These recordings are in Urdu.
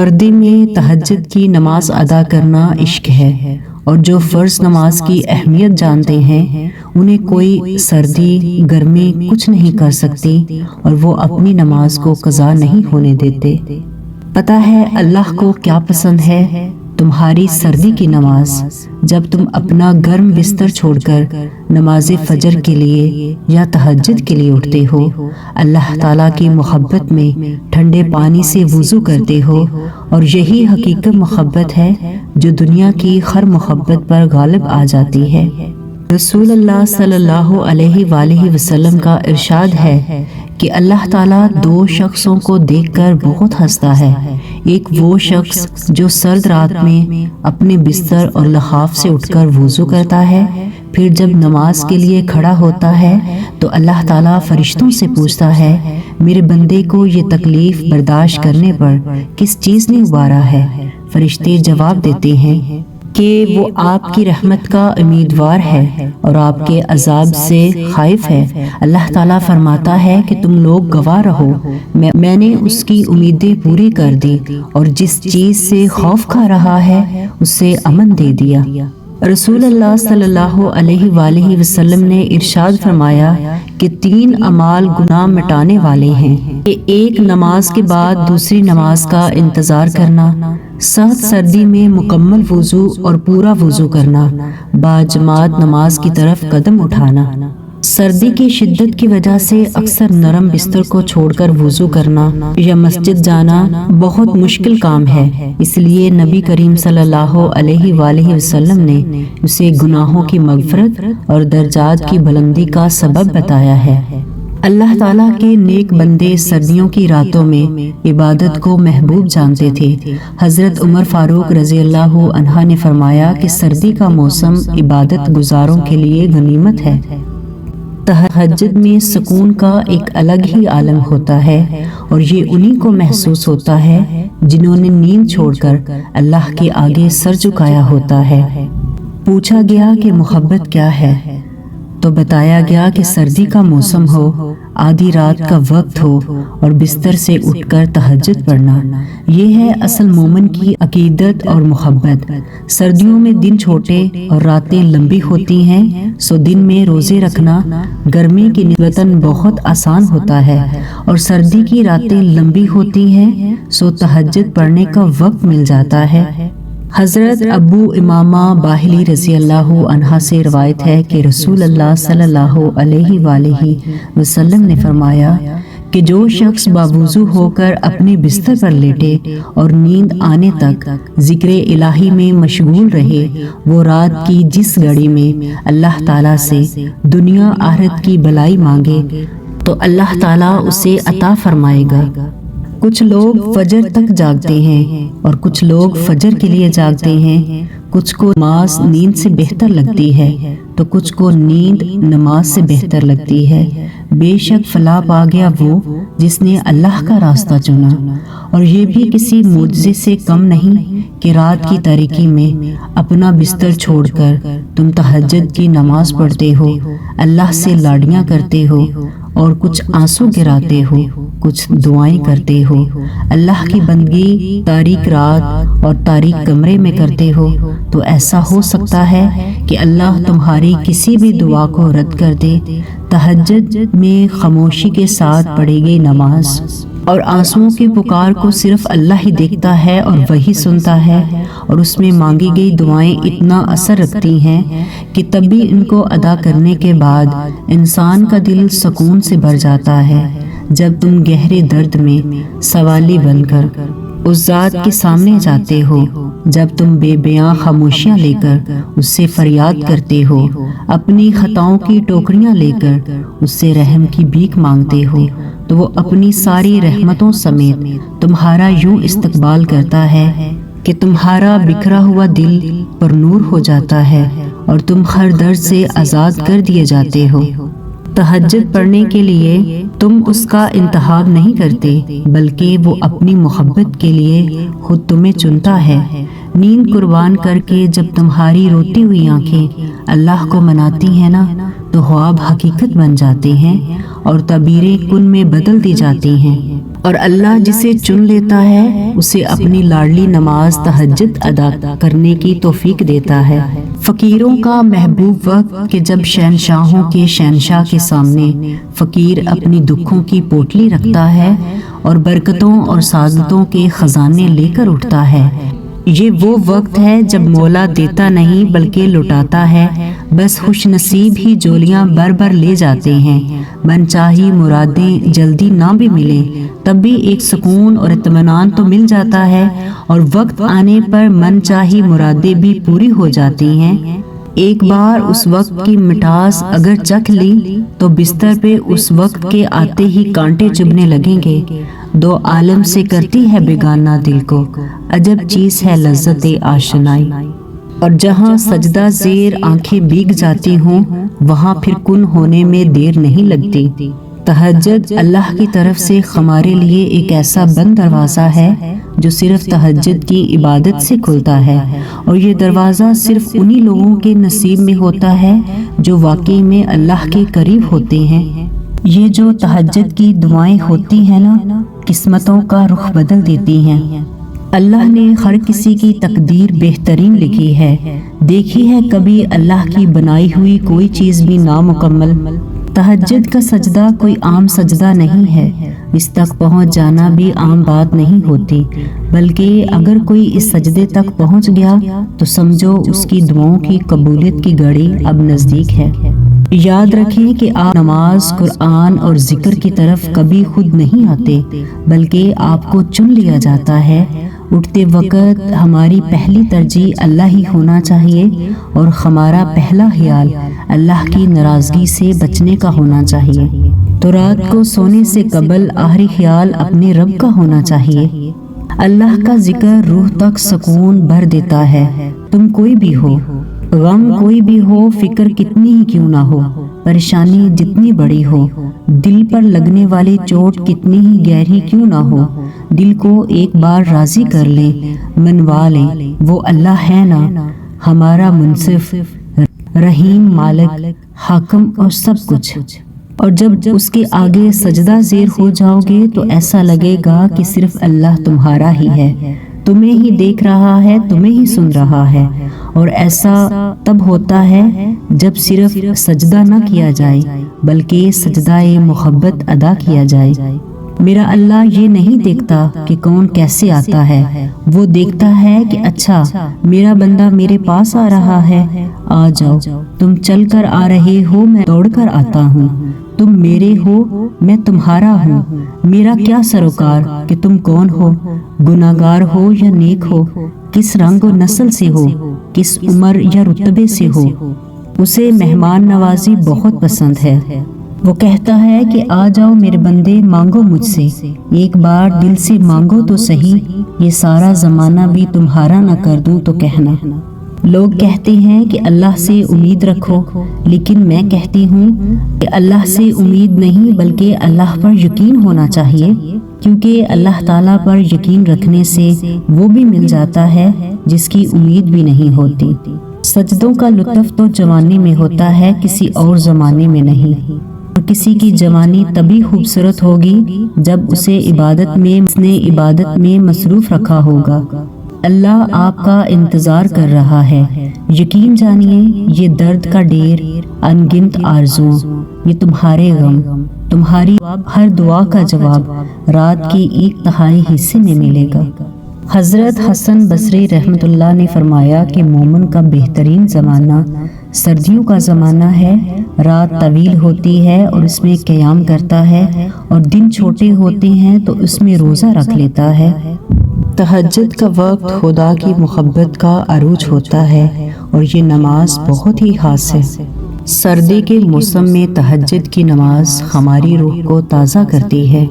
فردی میں تہجد کی نماز ادا کرنا عشق ہے، اور جو فرض نماز کی اہمیت جانتے ہیں انہیں کوئی سردی گرمی کچھ نہیں کر سکتی، اور وہ اپنی نماز کو قضا نہیں ہونے دیتے۔ پتہ ہے اللہ کو کیا پسند ہے؟ تمہاری سردی کی نماز۔ جب تم اپنا گرم بستر چھوڑ کر نماز فجر کے لیے یا تہجد کے لیے اٹھتے ہو، اللہ تعالیٰ کی محبت میں ٹھنڈے پانی سے وضو کرتے ہو، اور یہی حقیقت محبت ہے جو دنیا کی ہر محبت پر غالب آ جاتی ہے۔ رسول اللہ صلی اللہ علیہ وآلہ وسلم کا ارشاد ہے کہ اللہ تعالیٰ دو شخصوں کو دیکھ کر بہت ہنستا ہے۔ ایک وہ شخص جو سرد رات میں اپنے بستر اور لحاف سے اٹھ کر وضو کرتا ہے، پھر جب نماز کے لیے کھڑا ہوتا ہے تو اللہ تعالیٰ فرشتوں سے پوچھتا ہے، میرے بندے کو یہ تکلیف برداشت کرنے پر کس چیز نے ابارا ہے؟ فرشتے جواب دیتے ہیں کہ وہ آپ کی رحمت کا امیدوار ہے اور آپ کے عذاب سے خائف ہے۔ اللہ تعالیٰ فرماتا ہے کہ تم لوگ گواہ رہو، میں نے اس کی امیدیں پوری کر دی، اور جس چیز سے خوف کھا رہا ہے اسے امن دے دیا۔ رسول اللہ صلی اللہ علیہ وآلہ وسلم نے ارشاد فرمایا کہ 3 اعمال گناہ مٹانے والے ہیں، کہ ایک نماز کے بعد دوسری نماز کا انتظار کرنا، سخت سردی میں مکمل وضو اور پورا وضو کرنا، باجماعت نماز کی طرف قدم اٹھانا۔ سردی کی شدت کی وجہ سے اکثر نرم بستر کو چھوڑ کر وضو کرنا یا مسجد جانا بہت مشکل کام ہے، اس لیے نبی کریم صلی اللہ علیہ وآلہ وسلم نے اسے گناہوں کی مغفرت اور درجات کی بلندی کا سبب بتایا ہے۔ اللہ تعالیٰ کے نیک بندے سردیوں کی راتوں میں عبادت کو محبوب جانتے تھے۔ حضرت عمر فاروق رضی اللہ عنہ نے فرمایا کہ سردی کا موسم عبادت گزاروں کے لیے غنیمت ہے۔ تہجد میں سکون کا ایک الگ ہی عالم ہوتا ہے، اور یہ انہی کو محسوس ہوتا ہے جنہوں نے نیند چھوڑ کر اللہ کے آگے سر جھکایا ہوتا ہے۔ پوچھا گیا کہ محبت کیا ہے، تو بتایا گیا کہ سردی کا موسم ہو، آدھی رات کا وقت ہو اور بستر سے اٹھ کر تہجد پڑھنا، یہ ہے اصل مومن کی عقیدت اور محبت۔ سردیوں میں دن چھوٹے اور راتیں لمبی ہوتی ہیں، سو دن میں روزے رکھنا گرمی کی نسبتاً بہت آسان ہوتا ہے، اور سردی کی راتیں لمبی ہوتی ہیں، سو تہجد پڑھنے کا وقت مل جاتا ہے۔ حضرت ابو امامہ باہلی رضی اللہ عنہ سے روایت ہے کہ رسول اللہ صلی اللہ علیہ وآلہ وسلم نے فرمایا کہ جو شخص باوضو ہو کر اپنے بستر پر لیٹے اور نیند آنے تک ذکر الہی میں مشغول رہے، وہ رات کی جس گھڑی میں اللہ تعالیٰ سے دنیا آخرت کی بھلائی مانگے تو اللہ تعالیٰ اسے عطا فرمائے گا۔ کچھ لوگ فجر تک جاگتے ہیں اور کچھ لوگ فجر کے لیے جاگتے ہیں، کچھ کو نماز نیند سے بہتر لگتی ہے تو کچھ کو نیند نماز سے بہتر لگتی ہے۔ بے شک فلاح پا گیا وہ جس نے اللہ کا راستہ چنا، اور یہ بھی کسی معجزے سے کم نہیں کہ رات کی تاریکی میں اپنا بستر چھوڑ کر تم تہجد کی نماز پڑھتے ہو، اللہ سے لاڈیاں کرتے ہو، اور کچھ آنسو گراتے ہو، کچھ دعائیں کرتے ہو، اللہ کی بندگی تاریک رات اور تاریک کمرے میں کرتے ہو، تو ایسا ہو سکتا ہے کہ اللہ تمہاری کسی بھی دعا کو رد کر دے۔ تہجد میں خاموشی کے ساتھ پڑھی گئی نماز اور آنسوؤں کی پکار کو صرف اللہ ہی دیکھتا ہے اور وہی سنتا ہے، اور اس میں مانگی گئی دعائیں اتنا اثر رکھتی ہیں کہ تب بھی ان کو ادا کرنے کے بعد انسان کا دل سکون سے بھر جاتا ہے۔ جب تم گہرے درد میں سوالی بن کر اس ذات کے سامنے جاتے ہو، جب تم بے بیاں خاموشیاں لے کر اس سے فریاد کرتے ہو، اپنی خطاؤں کی ٹوکریاں لے کر اس سے رحم کی بھیک مانگتے ہو، تو وہ اپنی ساری رحمتوں سمیت تمہارا یوں استقبال کرتا ہے کہ تمہارا بکھرا ہوا دل پر نور ہو جاتا ہے اور تم ہر درد سے آزاد کر دیے جاتے ہو۔ تہجد پڑھنے کے لیے تم اس کا انتخاب نہیں کرتے، بلکہ وہ اپنی محبت کے لیے خود تمہیں چنتا ہے۔ نیند قربان کر کے جب تمہاری روتی ہوئی آنکھیں اللہ کو مناتی ہیں نا تو خواب حقیقت بن جاتے ہیں اور تعبیریں کن میں بدل دی جاتی ہیں، اور اللہ جسے چن لیتا ہے اسے اپنی لاڈلی نماز تہجد ادا کرنے کی توفیق دیتا ہے۔ فقیروں کا محبوب وقت کہ جب شہنشاہوں کے شہنشاہ کے سامنے فقیر اپنی دکھوں کی پوٹلی رکھتا ہے اور برکتوں اور سعادتوں کے خزانے لے کر اٹھتا ہے۔ یہ وہ وقت ہے جب مولا دیتا نہیں بلکہ لٹاتا ہے، بس خوش نصیب ہی جولیاں بھر بھر لے جاتے ہیں۔ من چاہی مرادیں جلدی نہ بھی ملیں تب بھی ایک سکون اور اطمینان تو مل جاتا ہے، اور وقت آنے پر من چاہی مرادیں بھی پوری ہو جاتی ہیں۔ ایک بار اس وقت کی مٹھاس اگر چکھ لی تو بستر پہ اس وقت کے آتے ہی کانٹے چبھنے لگیں گے۔ دو عالم سے کرتی ہے بیگانہ دل کو، عجب چیز ہے لذت آشنائی۔ اور جہاں سجدہ زیر آنکھیں بھیگ جاتی ہوں وہاں پھر کن ہونے میں دیر نہیں لگتی۔ تہجد اللہ کی طرف سے ہمارے لیے ایک ایسا بند دروازہ ہے جو صرف تہجد کی عبادت سے کھلتا ہے، اور یہ دروازہ صرف انہی لوگوں کے نصیب میں ہوتا ہے جو واقعی میں اللہ کے قریب ہوتے ہیں۔ یہ جو تہجد کی دعائیں ہوتی ہیں نا، قسمتوں کا رخ بدل دیتی ہیں۔ اللہ نے ہر کسی کی تقدیر بہترین لکھی ہے، دیکھی ہے کبھی اللہ کی بنائی ہوئی کوئی چیز بھی نامکمل؟ تہجد کا سجدہ کوئی عام سجدہ نہیں ہے، اس تک پہنچ جانا بھی عام بات نہیں ہوتی، بلکہ اگر کوئی اس سجدے تک پہنچ گیا تو سمجھو اس کی دعاؤں کی قبولیت کی گھڑی اب نزدیک ہے۔ یاد رکھیں کہ آپ نماز، قرآن اور ذکر کی طرف کبھی خود نہیں آتے، بلکہ آپ کو چن لیا جاتا ہے۔ اٹھتے وقت ہماری پہلی ترجیح اللہ ہی ہونا چاہیے، اور ہمارا پہلا خیال اللہ کی ناراضگی سے بچنے کا ہونا چاہیے۔ تو رات کو سونے سے قبل آخری خیال اپنے رب کا ہونا چاہیے۔ اللہ کا ذکر روح تک سکون بھر دیتا ہے۔ تم کوئی بھی ہو، غم کوئی بھی ہو، فکر کتنی ہی کیوں نہ ہو، پریشانی جتنی بڑی ہو، دل پر لگنے والی چوٹ کتنی ہی گہری کیوں نہ ہو، دل کو ایک بار راضی کر لیں، منوا لیں۔ وہ اللہ ہے نا، ہمارا منصف، رحیم، مالک، حاکم اور سب کچھ۔ اور جب اس کے آگے سجدہ زیر ہو جاؤ گے تو ایسا لگے گا کہ صرف اللہ تمہارا ہی ہے، تمہیں ہی دیکھ رہا ہے، تمہیں ہی سن رہا ہے۔ اور ایسا تب ہوتا ہے جب صرف سجدہ نہ کیا جائے بلکہ سجدہ محبت ادا کیا جائے۔ میرا اللہ یہ نہیں دیکھتا کہ کون کیسے آتا ہے، وہ دیکھتا ہے کہ اچھا میرا بندہ میرے پاس آ رہا ہے، آ جاؤ، تم چل کر آ رہے ہو، میں دوڑ کر آتا ہوں، تم میرے ہو، میں تمہارا ہوں، میرا کیا سروکار کہ تم کون ہو، گناہگار ہو یا نیک ہو، کس رنگ و نسل سے ہو، کس عمر یا رتبے سے ہو۔ اسے مہمان نوازی بہت پسند ہے۔ وہ کہتا ہے کہ آ جاؤ میرے بندے، مانگو مجھ سے، ایک بار دل سے مانگو تو صحیح، یہ سارا زمانہ بھی تمہارا نہ کر دوں تو کہنا۔ لوگ کہتے ہیں کہ اللہ سے امید رکھو، لیکن میں کہتی ہوں کہ اللہ سے امید نہیں بلکہ اللہ پر یقین ہونا چاہیے، کیونکہ اللہ تعالیٰ پر یقین رکھنے سے وہ بھی مل جاتا ہے جس کی امید بھی نہیں ہوتی۔ سجدوں کا لطف تو جوانی میں ہوتا ہے، کسی اور زمانے میں نہیں، اور کسی کی جوانی تبھی خوبصورت ہوگی جب اسے عبادت میں مصروف رکھا ہوگا۔ اللہ آپ کا انتظار کر رہا ہے، یقین جانیے یہ درد کا ڈھیر، انگنت آرزوؤں، یہ تمہارے غم، تمہاری ہر دعا کا جواب رات کی 1/3 حصے میں ملے گا۔ حضرت حسن بصری رحمۃ اللہ نے فرمایا کہ مومن کا بہترین زمانہ سردیوں کا زمانہ ہے، رات طویل ہوتی ہے اور اس میں قیام کرتا ہے، اور دن چھوٹے ہوتے ہیں تو اس میں روزہ رکھ لیتا ہے۔ تہجد کا وقت خدا کی محبت کا عروج ہوتا ہے، اور یہ نماز بہت ہی خاص ہے۔ سردی کے موسم میں تہجد کی نماز ہماری روح کو تازہ کرتی ہے۔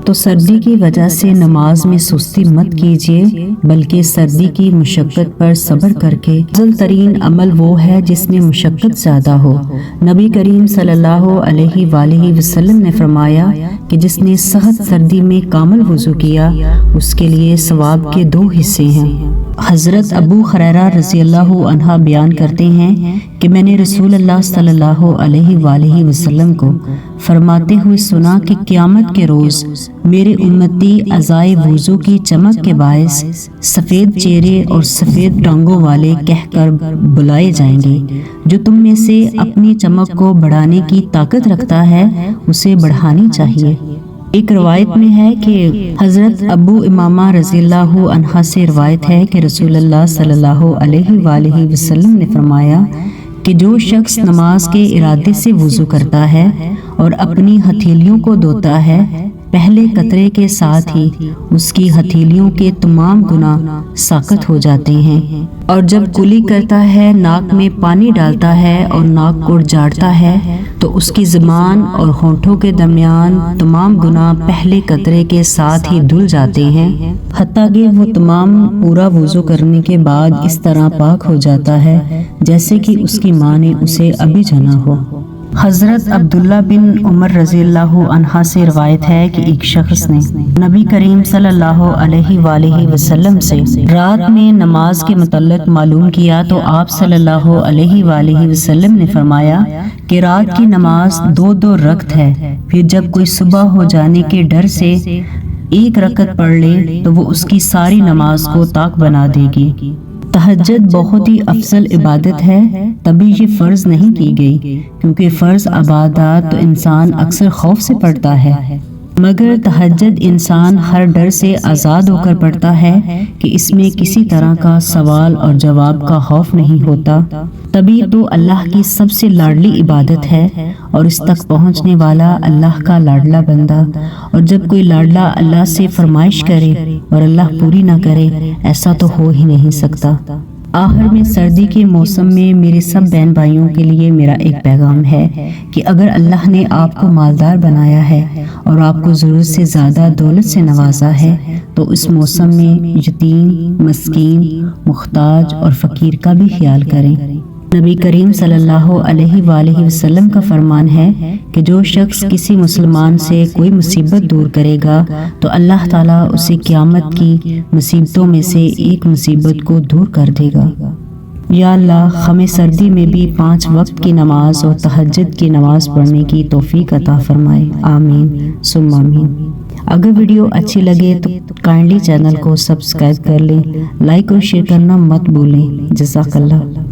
تو سردی کی وجہ سے نماز میں سستی مت کیجیے، بلکہ سردی کی مشقت پر صبر کر کے افضل ترین عمل وہ ہے جس میں مشقت زیادہ ہو۔ نبی کریم صلی اللہ علیہ وآلہ وسلم نے فرمایا کہ جس نے سخت سردی میں کامل وضو کیا اس کے لیے ثواب کے 2 حصے ہیں۔ حضرت ابو ہریرہ رضی اللہ عنہ بیان کرتے ہیں کہ میں نے رسول اللہ صلی اللہ علیہ وآلہ وسلم کو فرماتے ہوئے سنا کہ قیامت کے روز میرے امتی عزائے وضو کی چمک کے باعث سفید چہرے اور سفید ٹانگوں والے کہہ کر بلائے جائیں گے۔ جو تم میں سے اپنی چمک کو بڑھانے کی طاقت رکھتا ہے اسے بڑھانی چاہیے۔ ایک روایت میں ہے کہ حضرت ابو امامہ رضی اللہ عنہ سے روایت ہے کہ رسول اللہ صلی اللہ علیہ وآلہ وسلم نے فرمایا کہ جو شخص نماز کے ارادے سے وضو کرتا ہے اور اپنی ہتھیلیوں کو دھوتا ہے، پہلے قطرے کے ساتھ ہی اس کی ہتھیلیوں کے تمام گناہ ساقط ہو جاتے ہیں، اور جب کلی کرتا ہے، ناک میں پانی ڈالتا ہے اور ناک کو جاڑتا ہے تو اس کی زبان اور ہونٹوں کے درمیان تمام گناہ پہلے قطرے کے ساتھ ہی دھل جاتے ہیں، حتیٰ کہ وہ تمام پورا وضو کرنے کے بعد اس طرح پاک ہو جاتا ہے جیسے کہ اس کی ماں نے اسے ابھی جنا ہو۔ حضرت عبداللہ بن عمر رضی اللہ عنہ سے روایت ہے کہ ایک شخص نے نبی کریم صلی اللہ علیہ وآلہ وسلم سے رات میں نماز کے متعلق معلوم کیا تو آپ صلی اللہ علیہ وآلہ وسلم نے فرمایا کہ رات کی نماز 2 رکعت ہے، پھر جب کوئی صبح ہو جانے کے ڈر سے 1 رکعت پڑھ لے تو وہ اس کی ساری نماز کو طاق بنا دے گی۔ تہجد بہت ہی افضل عبادت ہے، تبھی یہ فرض نہیں کی گئی، کیونکہ فرض عبادات تو انسان اکثر خوف سے پڑھتا ہے، مگر تہجد انسان ہر ڈر سے آزاد ہو کر پڑھتا ہے کہ اس میں کسی طرح کا سوال اور جواب کا خوف نہیں ہوتا، تبھی تو اللہ کی سب سے لاڈلی عبادت ہے اور اس تک پہنچنے والا اللہ کا لاڈلا بندہ۔ اور جب کوئی لاڈلا اللہ سے فرمائش کرے اور اللہ پوری نہ کرے، ایسا تو ہو ہی نہیں سکتا۔ آخر میں سردی کے موسم میں میرے سب بہن بھائیوں کے لیے میرا ایک پیغام ہے کہ اگر اللہ نے آپ کو مالدار بنایا ہے اور آپ کو ضرورت سے زیادہ دولت سے نوازا ہے تو اس موسم میں یتیم، مسکین، محتاج اور فقیر کا بھی خیال کریں۔ نبی کریم صلی اللہ علیہ وآلہ وسلم کا فرمان ہے کہ جو شخص کسی مسلمان سے کوئی مصیبت دور کرے گا تو اللہ تعالیٰ اسے قیامت کی مصیبتوں میں سے ایک مصیبت کو دور کر دے گا۔ یا اللہ، ہمیں سردی میں بھی 5 وقت کی نماز اور تہجد کی نماز پڑھنے کی توفیق عطا فرمائے، آمین ثم آمین۔ اگر ویڈیو اچھی لگے تو کائنڈلی چینل کو سبسکرائب کر لیں، لائک اور شیئر کرنا مت بھولیں۔ جزاک اللہ۔